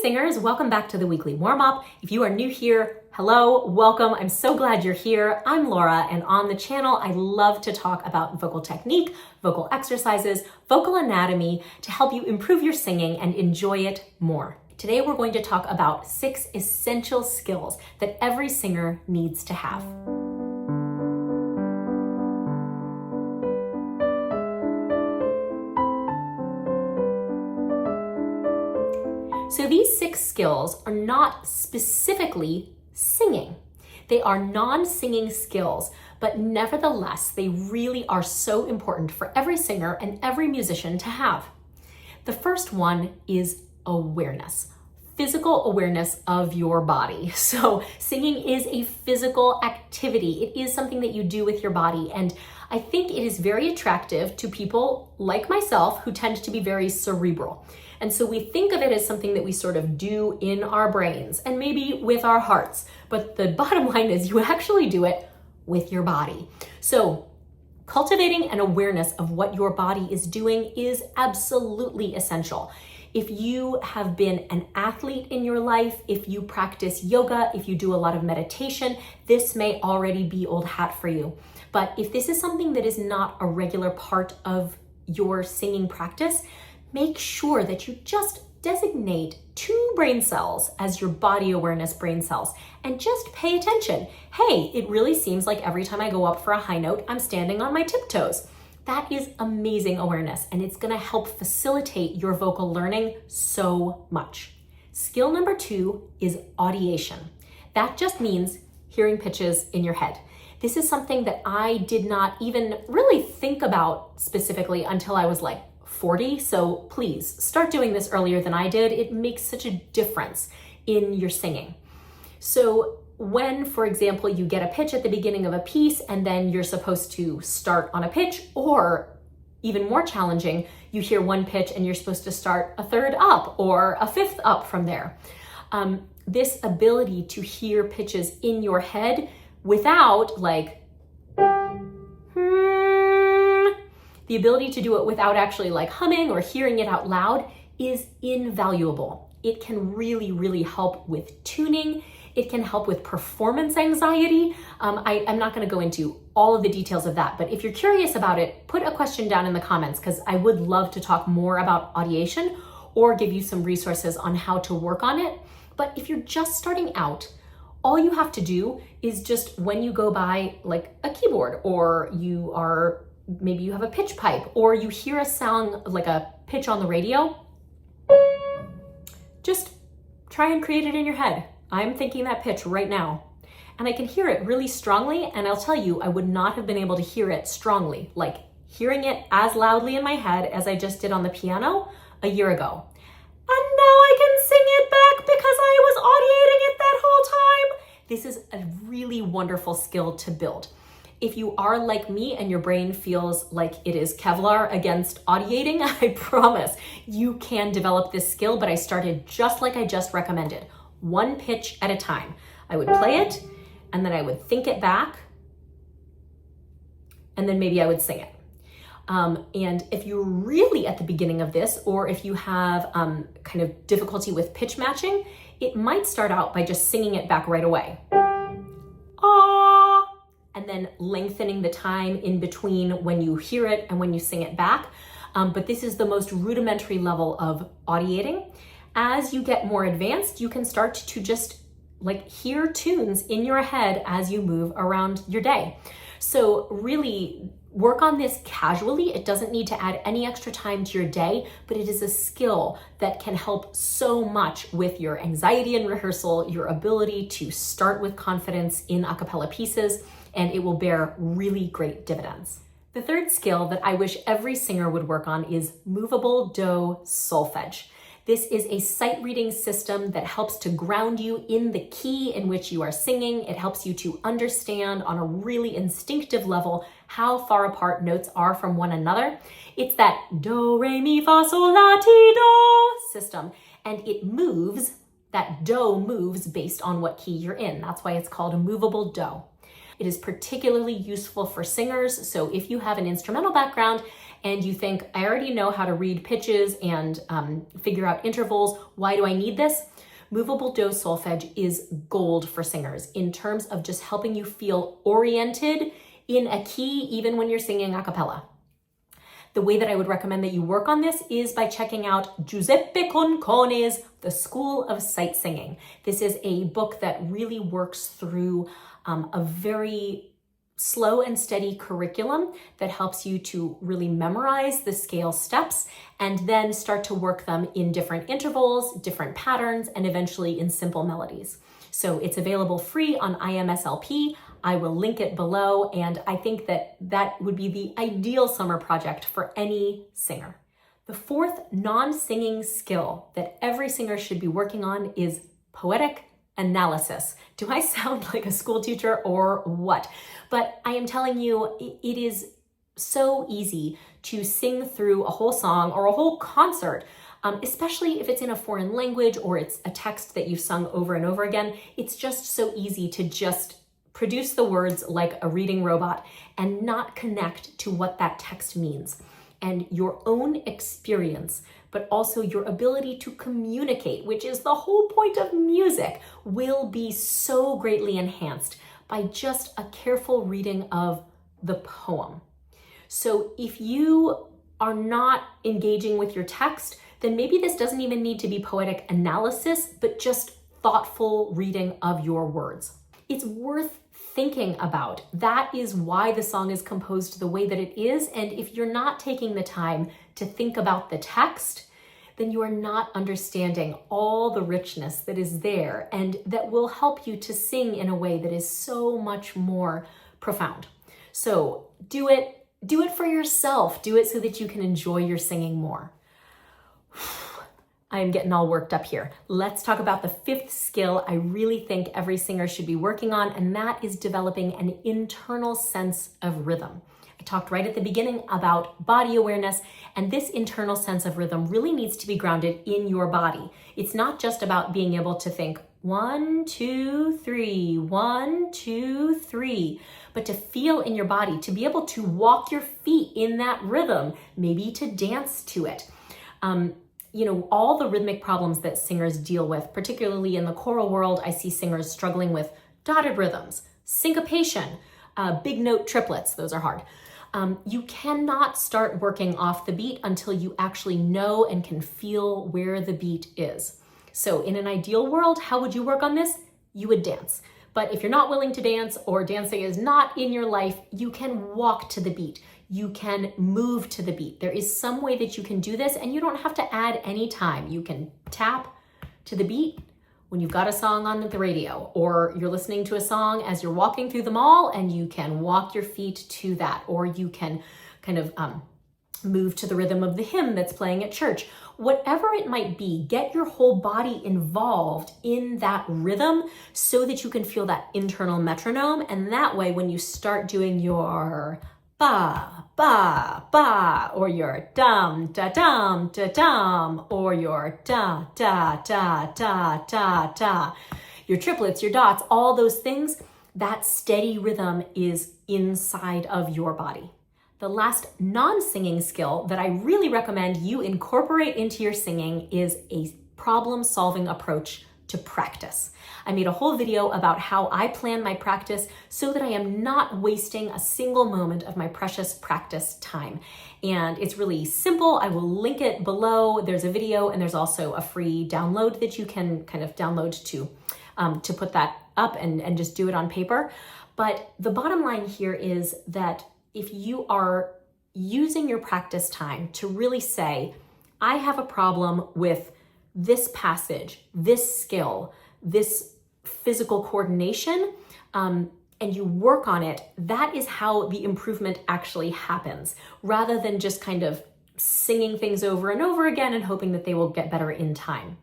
singers, welcome back to the weekly warm-up. If you are new here, hello, welcome. I'm so glad you're here. I'm Laura, and on the channel, I love to talk about vocal technique, vocal exercises, vocal anatomy to help you improve your singing and enjoy it more. Today, we're going to talk about 6 essential skills that every singer needs to have. So these 6 skills are not specifically singing. They are non-singing skills, but nevertheless, they really are so important for every singer and every musician to have. The first one is awareness, physical awareness of your body. So singing is a physical activity. It is something that you do with your body. And I think it is very attractive to people like myself who tend to be very cerebral. And so we think of it as something that we sort of do in our brains and maybe with our hearts. But the bottom line is you actually do it with your body. So cultivating an awareness of what your body is doing is absolutely essential. If you have been an athlete in your life, if you practice yoga, if you do a lot of meditation, this may already be old hat for you. But if this is something that is not a regular part of your singing practice, make sure that you just designate 2 brain cells as your body awareness brain cells and just pay attention. Hey, it really seems like every time I go up for a high note, I'm standing on my tiptoes. That is amazing awareness, and it's gonna help facilitate your vocal learning so much. Skill number 2 is audition. That just means hearing pitches in your head. This is something that I did not even really think about specifically until I was like 40, so please start doing this earlier than I did. It makes such a difference in your singing. So when, for example, you get a pitch at the beginning of a piece and then you're supposed to start on a pitch, or even more challenging, you hear one pitch and you're supposed to start a 3rd up or a 5th up from there. This ability to hear pitches in your head without the ability to do it without actually humming or hearing it out loud is invaluable. It can really, really help with tuning. It can help with performance anxiety. I'm not gonna go into all of the details of that, but if you're curious about it, put a question down in the comments because I would love to talk more about audition or give you some resources on how to work on it. But if you're just starting out, all you have to do is just when you go by a keyboard, or maybe you have a pitch pipe, or you hear a sound like a pitch on the radio, just try and create it in your head. I'm thinking that pitch right now, and I can hear it really strongly, and I'll tell you, I would not have been able to hear it strongly, hearing it as loudly in my head as I just did on the piano a year ago. And now I can sing it back because I was audiating it that whole time. This is a really wonderful skill to build. If you are like me and your brain feels like it is Kevlar against audiating, I promise you can develop this skill, but I started just like I just recommended, 1 pitch at a time. I would play it, and then I would think it back, and then maybe I would sing it. And if you're really at the beginning of this, or if you have kind of difficulty with pitch matching, it might start out by just singing it back right away. Ah, and then lengthening the time in between when you hear it and when you sing it back. But this is the most rudimentary level of audiating. As you get more advanced, you can start to just hear tunes in your head as you move around your day. So really work on this casually. It doesn't need to add any extra time to your day, but it is a skill that can help so much with your anxiety in rehearsal, your ability to start with confidence in a cappella pieces, and it will bear really great dividends. The 3rd skill that I wish every singer would work on is movable do solfège. This is a sight reading system that helps to ground you in the key in which you are singing. It helps you to understand on a really instinctive level how far apart notes are from one another. It's that do, re, mi, fa, sol, la, ti, do system. And it moves, that do moves based on what key you're in. That's why it's called a movable do. It is particularly useful for singers. So if you have an instrumental background and you think, I already know how to read pitches and figure out intervals. Why do I need this? Movable do solfège is gold for singers in terms of just helping you feel oriented in a key, even when you're singing a cappella. The way that I would recommend that you work on this is by checking out Giuseppe Concone's The School of Sight Singing. This is a book that really works through a very slow and steady curriculum that helps you to really memorize the scale steps and then start to work them in different intervals, different patterns, and eventually in simple melodies. So it's available free on IMSLP. I will link it below, and I think that that would be the ideal summer project for any singer. The fourth non-singing skill that every singer should be working on is poetic analysis. Do I sound like a school teacher or what? But I am telling you, it is so easy to sing through a whole song or a whole concert, especially if it's in a foreign language or it's a text that you've sung over and over again. It's just so easy to just produce the words like a reading robot and not connect to what that text means. And your own experience, but also your ability to communicate, which is the whole point of music, will be so greatly enhanced by just a careful reading of the poem. So if you are not engaging with your text, then maybe this doesn't even need to be poetic analysis, but just thoughtful reading of your words. It's worth thinking about. That is why the song is composed the way that it is. And if you're not taking the time to think about the text, then you are not understanding all the richness that is there and that will help you to sing in a way that is so much more profound. So do it for yourself. Do it so that you can enjoy your singing more. I am getting all worked up here. Let's talk about the fifth skill I really think every singer should be working on, and that is developing an internal sense of rhythm. I talked right at the beginning about body awareness, and this internal sense of rhythm really needs to be grounded in your body. It's not just about being able to think 1, 2, 3, 1, 2, 3, but to feel in your body, to be able to walk your feet in that rhythm, maybe to dance to it. All the rhythmic problems that singers deal with, particularly in the choral world, I see singers struggling with dotted rhythms, syncopation, big note triplets, those are hard. You cannot start working off the beat until you actually know and can feel where the beat is. So in an ideal world, how would you work on this? You would dance. But if you're not willing to dance or dancing is not in your life, you can walk to the beat. You can move to the beat. There is some way that you can do this, and you don't have to add any time. You can tap to the beat when you've got a song on the radio, or you're listening to a song as you're walking through the mall and you can walk your feet to that, or you can kind of move to the rhythm of the hymn that's playing at church. Whatever it might be, get your whole body involved in that rhythm so that you can feel that internal metronome. And that way, when you start doing your ba, ba, ba, or your dum, da, dum, da, dum, or your da, da, da, da, da, da, your triplets, your dots, all those things, that steady rhythm is inside of your body. The last non-singing skill that I really recommend you incorporate into your singing is a problem-solving approach to practice. I made a whole video about how I plan my practice so that I am not wasting a single moment of my precious practice time. And it's really simple. I will link it below. There's a video and there's also a free download that you can kind of download to put that up and just do it on paper. But the bottom line here is that if you are using your practice time to really say, I have a problem with this passage, this skill, this physical coordination, and you work on it, that is how the improvement actually happens, rather than just kind of singing things over and over again and hoping that they will get better in time.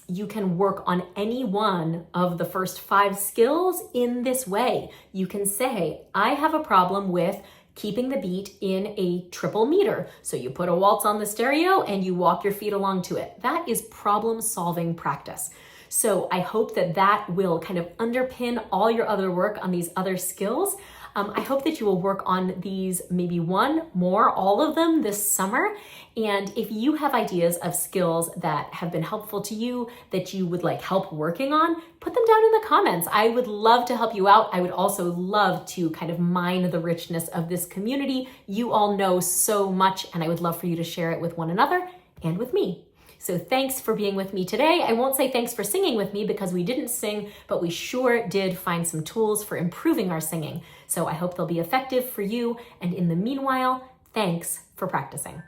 You can work on any one of the first 5 skills in this way. You can say, I have a problem with keeping the beat in a triple meter. So you put a waltz on the stereo and you walk your feet along to it. That is problem-solving practice. So I hope that that will kind of underpin all your other work on these other skills. I hope that you will work on these, maybe one, more, all of them this summer. And if you have ideas of skills that have been helpful to you, that you would like help working on, put them down in the comments. I would love to help you out. I would also love to kind of mine the richness of this community. You all know so much, and I would love for you to share it with one another and with me. So thanks for being with me today. I won't say thanks for singing with me because we didn't sing, but we sure did find some tools for improving our singing. So I hope they'll be effective for you. And in the meanwhile, thanks for practicing.